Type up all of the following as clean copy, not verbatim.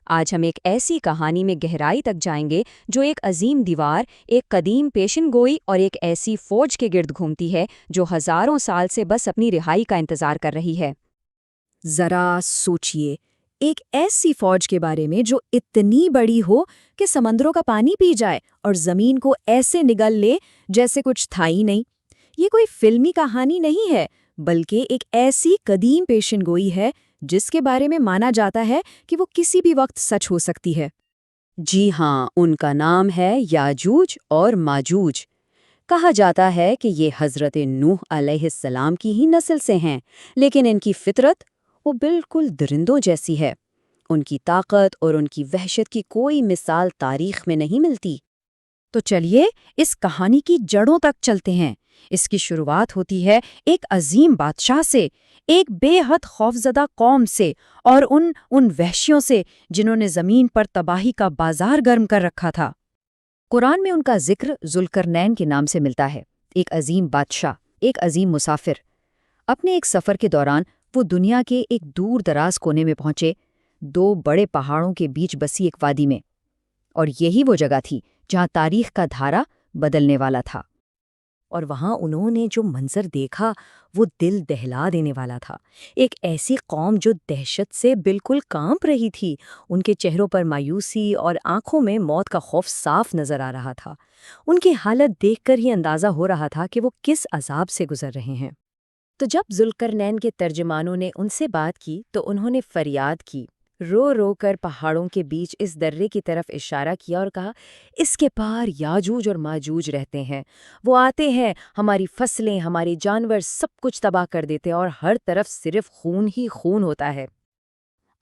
آج ہم ایک ایسی کہانی میں گہرائی تک جائیں گے جو ایک عظیم دیوار، ایک قدیم پیشن گوئی اور ایک ایسی فوج کے گرد گھومتی ہے جو ہزاروں سال سے بس اپنی رہائی کا انتظار کر رہی ہے۔ ذرا سوچئے، ایک ایسی فوج کے بارے میں جو اتنی بڑی ہو کہ سمندروں کا پانی پی جائے اور زمین کو ایسے نگل لے جیسے کچھ تھا ہی نہیں۔ یہ کوئی فلمی کہانی نہیں ہے، بلکہ ایک ایسی قدیم پیشن گوئی ہے جس کے بارے میں مانا جاتا ہے کہ وہ کسی بھی وقت سچ ہو سکتی ہے۔ جی ہاں، ان کا نام ہے یاجوج اور ماجوج۔ کہا جاتا ہے کہ یہ حضرت نوح علیہ السلام کی ہی نسل سے ہیں، لیکن ان کی فطرت وہ بالکل درندوں جیسی ہے۔ ان کی طاقت اور ان کی وحشت کی کوئی مثال تاریخ میں نہیں ملتی۔ تو چلیے اس کہانی کی جڑوں تک چلتے ہیں۔ اس کی شروعات ہوتی ہے ایک عظیم بادشاہ سے، ایک بے حد خوفزدہ قوم سے اور ان وحشیوں سے جنہوں نے زمین پر تباہی کا بازار گرم کر رکھا تھا۔ قرآن میں ان کا ذکر ذوالقرنین کے نام سے ملتا ہے، ایک عظیم بادشاہ، ایک عظیم مسافر۔ اپنے ایک سفر کے دوران وہ دنیا کے ایک دور دراز کونے میں پہنچے، دو بڑے پہاڑوں کے بیچ بسی ایک وادی میں، اور یہی وہ جگہ تھی جہاں تاریخ کا دھارا بدلنے والا تھا۔ اور وہاں انہوں نے جو منظر دیکھا وہ دل دہلا دینے والا تھا۔ ایک ایسی قوم جو دہشت سے بالکل کانپ رہی تھی، ان کے چہروں پر مایوسی اور آنکھوں میں موت کا خوف صاف نظر آ رہا تھا۔ ان کی حالت دیکھ کر ہی اندازہ ہو رہا تھا کہ وہ کس عذاب سے گزر رہے ہیں۔ تو جب ذوالقرنین کے ترجمانوں نے ان سے بات کی تو انہوں نے فریاد کی، رو رو کر پہاڑوں کے بیچ اس درے کی طرف اشارہ کیا اور کہا، اس کے پار یاجوج اور ماجوج رہتے ہیں۔ وہ آتے ہیں، ہماری فصلیں، ہمارے جانور سب کچھ تباہ کر دیتے اور ہر طرف صرف خون ہی خون ہوتا ہے۔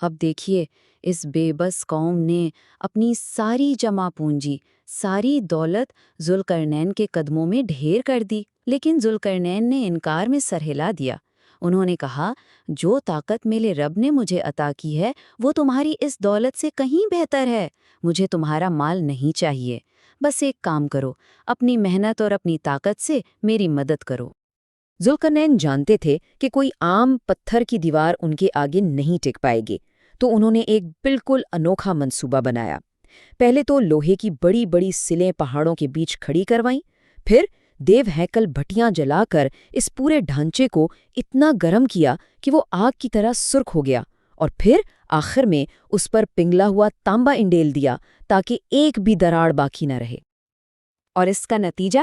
اب دیکھیے، اس بے بس قوم نے اپنی ساری جمع پونجی، ساری دولت ذوالقرنین کے قدموں میں ڈھیر کر دی، لیکن ذوالقرنین نے انکار میں سر ہلا دیا۔ انہوں نے کہا، جو طاقت میرے رب نے مجھے عطا کی ہے وہ تمہاری اس دولت سے کہیں بہتر ہے۔ مجھے تمہارا مال نہیں چاہیے، بس ایک کام کرو، اپنی محنت اور اپنی طاقت سے میری مدد کرو۔ ذوالقرنین جانتے تھے کہ کوئی عام پتھر کی دیوار ان کے آگے نہیں ٹک پائے گی، تو انہوں نے ایک بالکل انوکھا منصوبہ بنایا۔ پہلے تو لوہے کی بڑی بڑی سلیں پہاڑوں کے بیچ کھڑی کروائیں، پھر دیو ہیکل بھٹیاں جلا کر اس پورے ڈھانچے کو اتنا گرم کیا کہ وہ آگ کی طرح سرخ ہو گیا، اور پھر آخر میں اس پر پنگھلا ہوا تانبا انڈیل دیا تاکہ ایک بھی دراڑ باقی نہ رہے۔ اور اس کا نتیجہ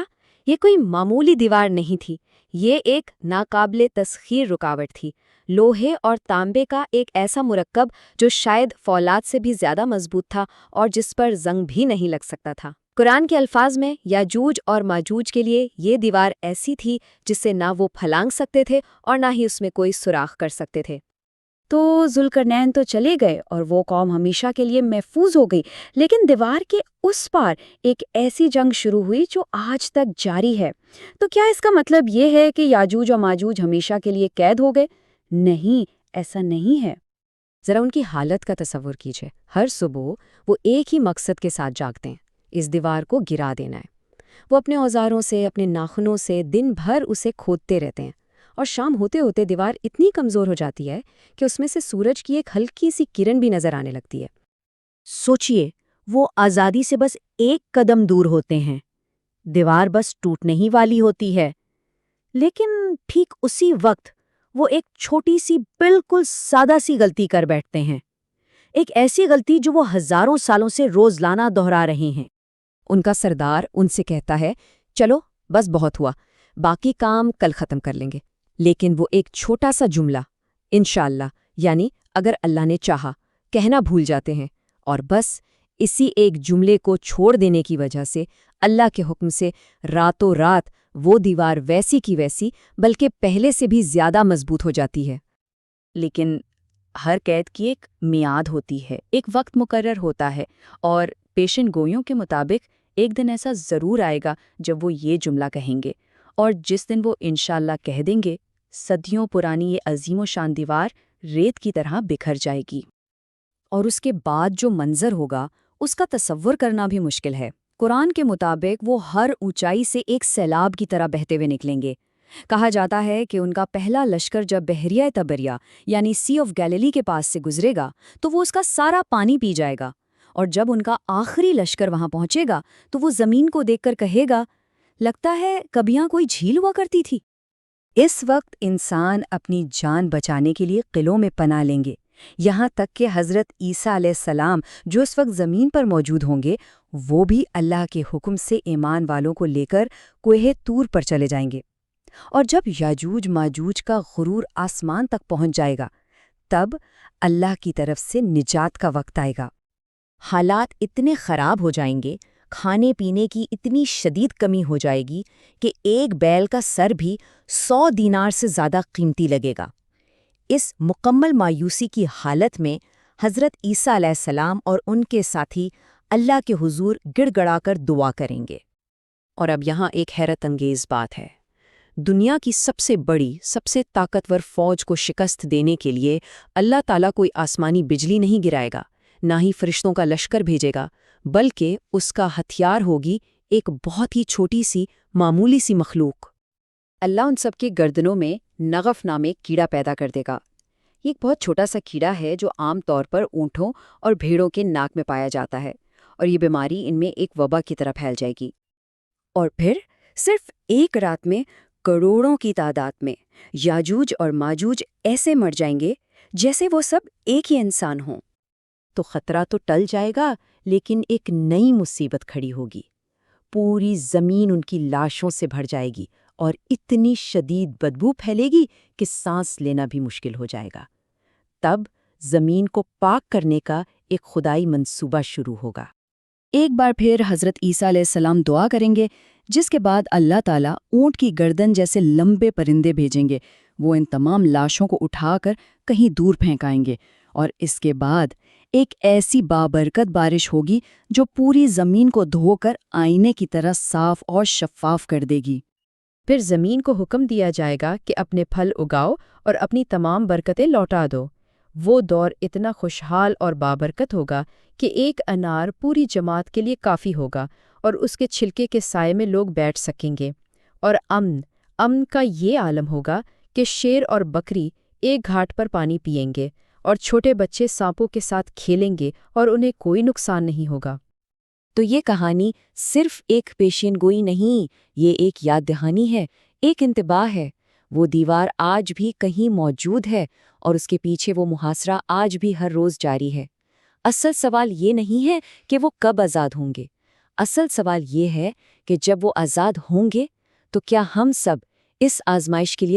یہ کوئی معمولی دیوار نہیں تھی، یہ ایک ناقابل تسخیر رکاوٹ تھی، لوہے اور تانبے کا ایک ایسا مرکب جو شاید فولاد سے بھی زیادہ مضبوط تھا اور جس پر زنگ بھی نہیں لگ سکتا تھا۔ قرآن کے الفاظ میں یاجوج اور ماجوج کے لیے یہ دیوار ایسی تھی جس سے نہ وہ پھلانگ سکتے تھے اور نہ ہی اس میں کوئی سوراخ کر سکتے تھے۔ تو ذوالقرنین تو چلے گئے اور وہ قوم ہمیشہ کے لیے محفوظ ہو گئی، لیکن دیوار کے اس پار ایک ایسی جنگ شروع ہوئی جو آج تک جاری ہے۔ تو کیا اس کا مطلب یہ ہے کہ یاجوج اور ماجوج ہمیشہ کے لیے قید ہو گئے؟ نہیں، ایسا نہیں ہے۔ ذرا ان کی حالت کا تصور کیجئے۔ ہر صبح وہ ایک ہی مقصد کے ساتھ جاگتے ہیں، اس دیوار کو گرا دینا ہے۔ وہ اپنے اوزاروں سے، اپنے ناخنوں سے دن بھر اسے کھودتے رہتے ہیں، اور شام ہوتے ہوتے دیوار اتنی کمزور ہو جاتی ہے کہ اس میں سے سورج کی ایک ہلکی سی کرن بھی نظر آنے لگتی ہے۔ سوچئے، وہ آزادی سے بس ایک قدم دور ہوتے ہیں، دیوار بس ٹوٹنے ہی والی ہوتی ہے، لیکن ٹھیک اسی وقت وہ ایک چھوٹی سی بالکل سادہ سی غلطی کر بیٹھتے ہیں، ایک ایسی غلطی جو وہ ہزاروں سالوں سے روزانہ دہرا رہے ہیں۔ ان کا سردار ان سے کہتا ہے، چلو بس بہت ہوا، باقی کام کل ختم کر لیں گے۔ لیکن وہ ایک چھوٹا سا جملہ انشاءاللہ، یعنی اگر اللہ نے چاہا، کہنا بھول جاتے ہیں، اور بس اسی ایک جملے کو چھوڑ دینے کی وجہ سے اللہ کے حکم سے راتوں رات وہ دیوار ویسی کی ویسی بلکہ پہلے سے بھی زیادہ مضبوط ہو جاتی ہے۔ لیکن ہر قید کی ایک میعاد ہوتی ہے، ایک وقت مقرر ہوتا ہے، اور پیشن گوئیوں کے مطابق ایک دن ایسا ضرور آئے گا جب وہ یہ جملہ کہیں گے، اور جس دن وہ انشاءاللہ کہہ دیں گے، صدیوں پرانی یہ عظیم و شان دیوار ریت کی طرح بکھر جائے گی۔ اور اس کے بعد جو منظر ہوگا اس کا تصور کرنا بھی مشکل ہے۔ قرآن کے مطابق وہ ہر اونچائی سے ایک سیلاب کی طرح بہتے ہوئے نکلیں گے، کہا جاتا ہے کہ ان کا پہلا لشکر جب بحریہ تبریہ یعنی سی آف گیلیلی کے پاس سے گزرے گا تو وہ اس کا سارا پانی پی جائے گا، اور جب ان کا آخری لشکر وہاں پہنچے گا تو وہ زمین کو دیکھ کر کہے گا، لگتا ہے کبھی یہاں کوئی جھیل ہوا کرتی تھی۔ اس وقت انسان اپنی جان بچانے کے لیے قلعوں میں پناہ لیں گے، یہاں تک کہ حضرت عیسیٰ علیہ السلام جو اس وقت زمین پر موجود ہوں گے وہ بھی اللہ کے حکم سے ایمان والوں کو لے کر کوہ طور پر چلے جائیں گے۔ اور جب یاجوج ماجوج کا غرور آسمان تک پہنچ جائے گا تب اللہ کی طرف سے نجات کا وقت آئے گا۔ حالات اتنے خراب ہو جائیں گے، کھانے پینے کی اتنی شدید کمی ہو جائے گی کہ ایک بیل کا سر بھی 100 دینار سے زیادہ قیمتی لگے گا۔ اس مکمل مایوسی کی حالت میں حضرت عیسیٰ علیہ السلام اور ان کے ساتھی اللہ کے حضور گڑ گڑا کر دعا کریں گے۔ اور اب یہاں ایک حیرت انگیز بات ہے، دنیا کی سب سے بڑی، سب سے طاقتور فوج کو شکست دینے کے لیے اللہ تعالیٰ کوئی آسمانی بجلی نہیں گرائے گا، نہ ہی فرشتوں کا لشکر بھیجے گا، بلکہ اس کا ہتھیار ہوگی ایک بہت ہی چھوٹی سی معمولی سی مخلوق۔ اللہ ان سب کے گردنوں میں نغف نامے کیڑا پیدا کر دے گا۔ یہ ایک بہت چھوٹا سا کیڑا ہے جو عام طور پر اونٹوں اور بھیڑوں کے ناک میں پایا جاتا ہے، اور یہ بیماری ان میں ایک وبا کی طرح پھیل جائے گی۔ اور پھر صرف ایک رات میں کروڑوں کی تعداد میں یاجوج اور ماجوج ایسے مر جائیں گے جیسے وہ سب ایک ہی انسان ہوں۔ تو خطرہ تو ٹل جائے گا، لیکن ایک نئی مصیبت کھڑی ہوگی۔ پوری زمین ان کی لاشوں سے بھر جائے گی اور اتنی شدید بدبو پھیلے گی کہ سانس لینا بھی مشکل ہو جائے گا۔ تب زمین کو پاک کرنے کا ایک خدائی منصوبہ شروع ہوگا۔ ایک بار پھر حضرت عیسیٰ علیہ السلام دعا کریں گے، جس کے بعد اللہ تعالیٰ اونٹ کی گردن جیسے لمبے پرندے بھیجیں گے۔ وہ ان تمام لاشوں کو اٹھا کر کہیں دور پھینکائیں گے، اور اس کے بعد ایک ایسی بابرکت بارش ہوگی جو پوری زمین کو دھو کر آئینے کی طرح صاف اور شفاف کر دے گی۔ پھر زمین کو حکم دیا جائے گا کہ اپنے پھل اگاؤ اور اپنی تمام برکتیں لوٹا دو۔ وہ دور اتنا خوشحال اور بابرکت ہوگا کہ ایک انار پوری جماعت کے لیے کافی ہوگا، اور اس کے چھلکے کے سائے میں لوگ بیٹھ سکیں گے۔ اور امن کا یہ عالم ہوگا کہ شیر اور بکری ایک گھاٹ پر پانی پئیں گے، اور چھوٹے بچے سانپوں کے ساتھ کھیلیں گے اور انہیں کوئی نقصان نہیں ہوگا۔ تو یہ کہانی صرف ایک پیشین گوئی نہیں، یہ ایک یاد دہانی ہے، ایک انتباہ ہے۔ وہ دیوار آج بھی کہیں موجود ہے، اور اس کے پیچھے وہ محاصرہ آج بھی ہر روز جاری ہے۔ اصل سوال یہ نہیں ہے کہ وہ کب آزاد ہوں گے، اصل سوال یہ ہے کہ جب وہ آزاد ہوں گے تو کیا ہم سب اس آزمائش کے لیے